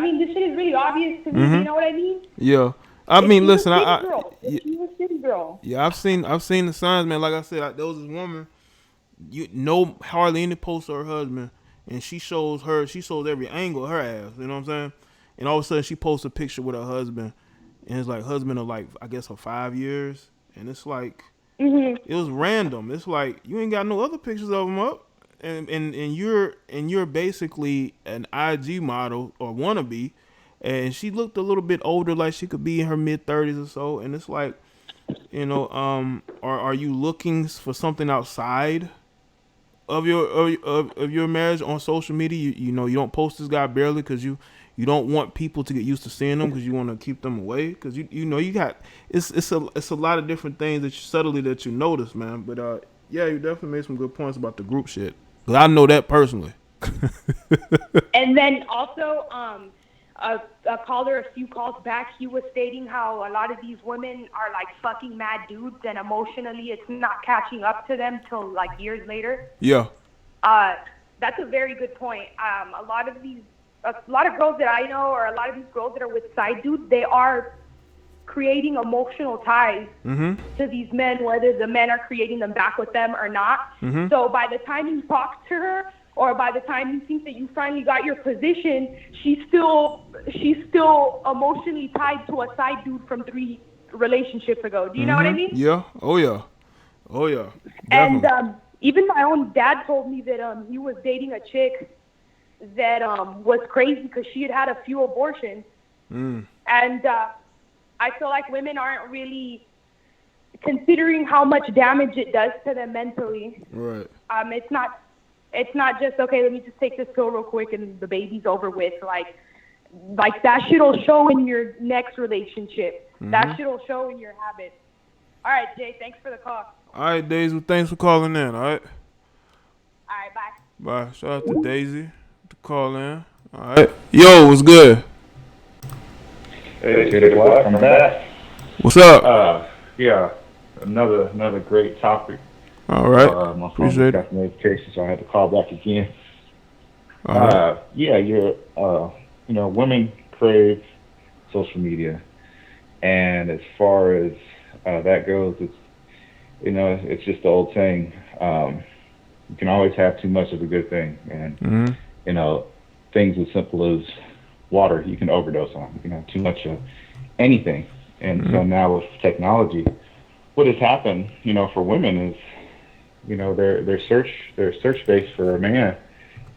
mean, this shit is really obvious to me. You know what I mean? Yeah. I mean, listen, she's a city girl. Yeah, I've seen the signs, man. Like I said, there was this woman, hardly any posts of her husband, and she shows every angle of her ass. You know what I'm saying? And all of a sudden, she posts a picture with her husband, and it's like husband of like, I guess, of 5 years, and it's like it was random. It's like you ain't got no other pictures of them up, and you're basically an IG model or wannabe. And she looked a little bit older, like she could be in her mid-30s or so. And it's like, you know, are you looking for something outside of your marriage on social media? You know, you don't post this guy barely because you don't want people to get used to seeing them because you want to keep them away. Because you know you got it's a lot of different things that you notice, man. But yeah, you definitely made some good points about the group shit. Because I know that personally. And then also, a caller a few calls back, he was stating how a lot of these women are like fucking mad dudes, and emotionally it's not catching up to them till like years later. Yeah. That's a very good point. A lot of girls that I know, or a lot of these girls that are with side dudes, they are creating emotional ties to these men, whether the men are creating them back with them or not. So by the time you talk to her, or by the time you think that you finally got your position, she's still emotionally tied to a side dude from 3 relationships ago. Do you know what I mean? Yeah. Oh yeah. Definitely. And even my own dad told me that he was dating a chick that was crazy because she had a few abortions. And I feel like women aren't really considering how much damage it does to them mentally. Right. It's not just, okay, let me just take this pill real quick and the baby's over with. Like that shit'll show in your next relationship. That shit'll show in your habits. All right, Jay, thanks for the call. All right, Daisy, thanks for calling in, all right? All right, bye. Bye. Shout out to Daisy to call in. All right. Yo, what's good? Hey, Jay, I'm back. What's up? Yeah, another great topic. All right. My phone Appreciate got notification, so I had to call back again. All right. Yeah, women crave social media, and as far as that goes, it's just the old saying. You can always have too much of a good thing, and things as simple as water you can overdose on. You can have too much of anything, and so now with technology, what has happened, for women is, their search base for a man,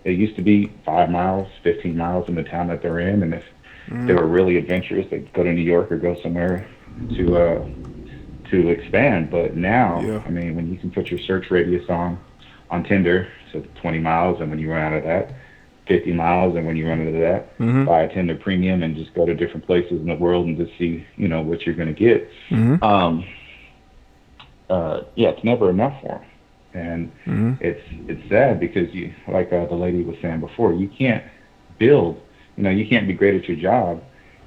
it used to be 5 miles, 15 miles in the town that they're in, and if they were really adventurous, they'd go to New York or go somewhere to expand. But now, I mean, when you can put your search radius on Tinder, so 20 miles, and when you run out of that, 50 miles, and when you run out of that, buy a Tinder premium and just go to different places in the world and just see, what you're going to get. It's never enough for them. And it's sad because you, like the lady was saying before, you can't build, you can't be great at your job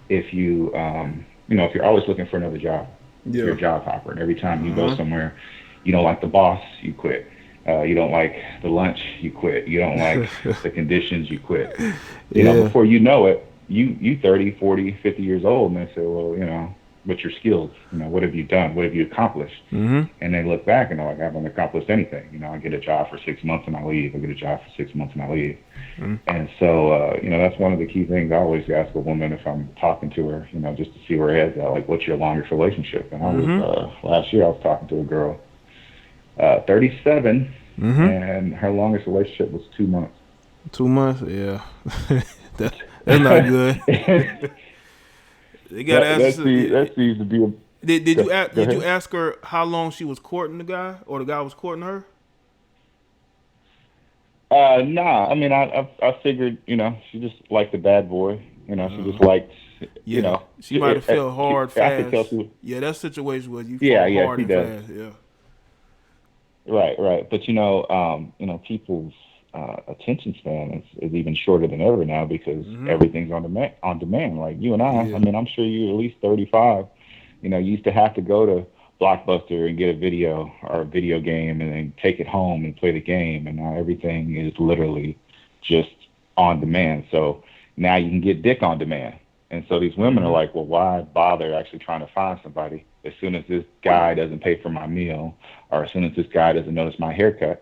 if you, if you're always looking for another job. If you're a job hopper, and every time you go somewhere, you don't like the boss, you quit. You don't like the lunch, you quit. You don't like the conditions, you quit. Before you know it, you 30, 40, 50 years old, and they say, well, what's your skills? You know, what have you done? What have you accomplished? And they look back and they're like, I haven't accomplished anything. You know, I get a job for 6 months and I leave. I get a job for 6 months and I leave. And so, you know, that's one of the key things I always ask a woman if I'm talking to her, you know, just to see where her head's at. Like, what's your longest relationship? And I was, last year I was talking to a girl, 37, and her longest relationship was 2 months. 2 months? Yeah. That's not good. They gotta ask. That seems to be a. Did you ask her how long she was courting the guy, or the guy was courting her? Nah. I mean, I figured, you know, she just liked the bad boy. You know, she just liked. You know, she might have felt hard fast. I could tell she was, that situation was you felt hard and fast. Yeah. Right. But you know, people's attention span is even shorter than ever now because everything's on demand. Like you and I mean, I'm sure you're at least 35. You know, you used to have to go to Blockbuster and get a video or a video game and then take it home and play the game. And now everything is literally just on demand. So now you can get dick on demand. And so these women are like, well, why bother actually trying to find somebody? As soon as this guy doesn't pay for my meal, or as soon as this guy doesn't notice my haircut,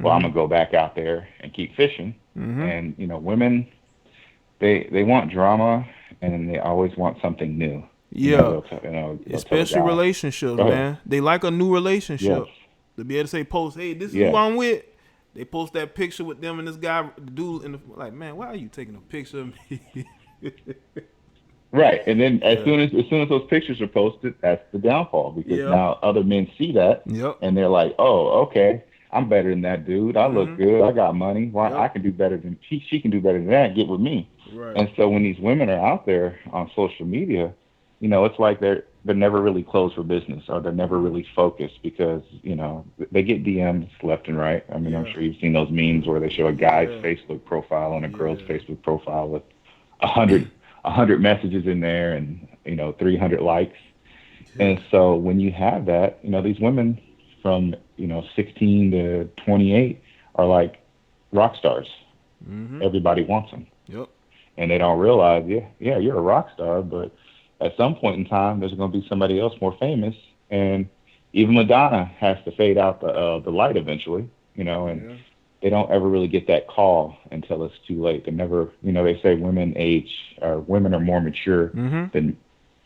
well, I'm gonna go back out there and keep fishing. And you know, women, they want drama, and they always want something new. Yeah, especially relationships, man. They like a new relationship. To be able to say, post, hey, this is who I'm with. They post that picture with them and this guy, the dude, and like, man, why are you taking a picture of me? Right, and then as soon as those pictures are posted, that's the downfall because now other men see that, and they're like, oh, okay. I'm better than that dude. I look good. I got money. Why I can do better than she can do better than that. Get with me. Right. And so when these women are out there on social media, you know, it's like they're never really closed for business or they're never really focused because, you know, they get DMs left and right. I mean, I'm sure you've seen those memes where they show a guy's Facebook profile and a girl's Facebook profile with 100 messages in there and, you know, 300 likes. And so when you have that, you know, these women from, you know, 16 to 28 are like rock stars. Everybody wants them. And they don't realize, you're a rock star, but at some point in time, there's going to be somebody else more famous. And even Madonna has to fade out the light eventually, you know, and they don't ever really get that call until it's too late. They never, you know, they say women are more mature than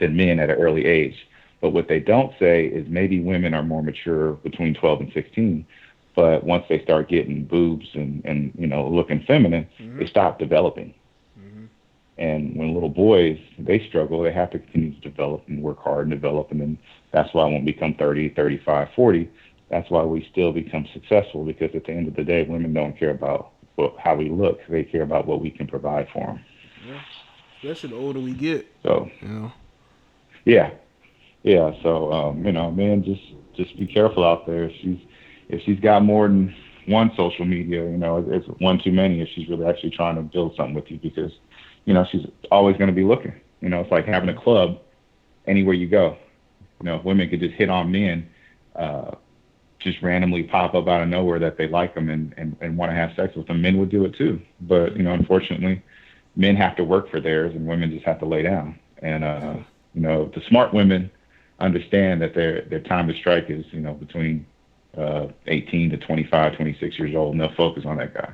men at an early age. But what they don't say is maybe women are more mature between 12 and 16. But once they start getting boobs and you know, looking feminine, they stop developing. And when little boys, they struggle, they have to continue to develop and work hard and develop. And then that's why when we become 30, 35, 40, that's why we still become successful. Because at the end of the day, women don't care about how we look. They care about what we can provide for them. Especially the older we get. So, you know. Yeah, so you know, man, just be careful out there. If she's got more than one social media, you know, it's one too many. If she's really actually trying to build something with you, because you know she's always going to be looking. You know, it's like having a club anywhere you go. You know, if women could just hit on men, just randomly pop up out of nowhere that they like them and want to have sex with them, men would do it too. But you know, unfortunately, men have to work for theirs, and women just have to lay down. And you know, the smart women understand that their time to strike is, you know, between 18 to 25, 26 years old, and they'll focus on that guy.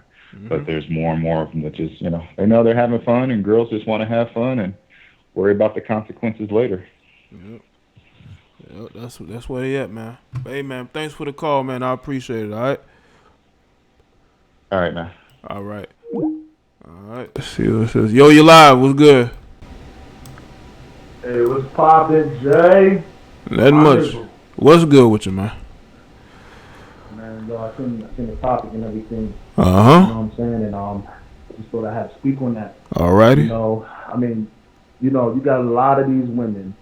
But there's more and more of them that just, you know, they know they're having fun, and girls just want to have fun and worry about the consequences later. Yep, that's where they at, man. But, hey, man, thanks for the call, man. I appreciate it, all right? All right, man. All right. Let's see what it says. Yo, you live. What's good? Hey, what's poppin', Jay? Nothing much. What's good with you, man? Man, yo, I seen the topic and everything. You know what I'm saying? And just thought I had to speak on that. Alrighty. You know, I mean, you know, you got a lot of these women.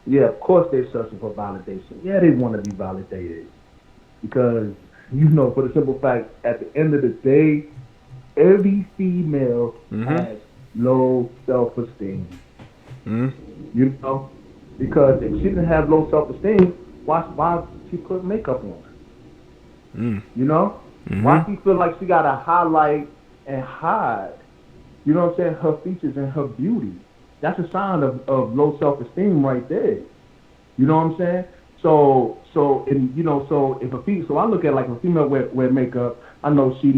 Yeah, of course they're searching for validation. Yeah, they want to be validated. Because, you know, for the simple fact, at the end of the day, every female has low self-esteem. You know, because if she didn't have low self-esteem, why she put makeup on? You know, why she feel like she gotta highlight and hide? You know what I'm saying? Her features and her beauty. That's a sign of low self-esteem right there. You know what I'm saying? So if so I look at like a female wear makeup, I know she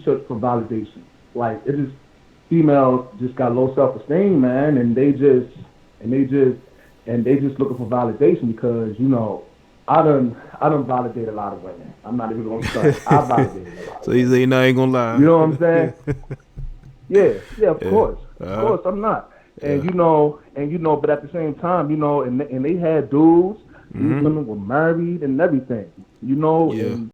search for validation. Like it is females just got low self-esteem, man, and they just looking for validation because I done validate a lot of women. I'm not even gonna start. I validated a lot. So you say you're not even gonna lie. You know what I'm saying? yeah, of course, I'm not. And but at the same time, and they had dudes. These women were married and everything. And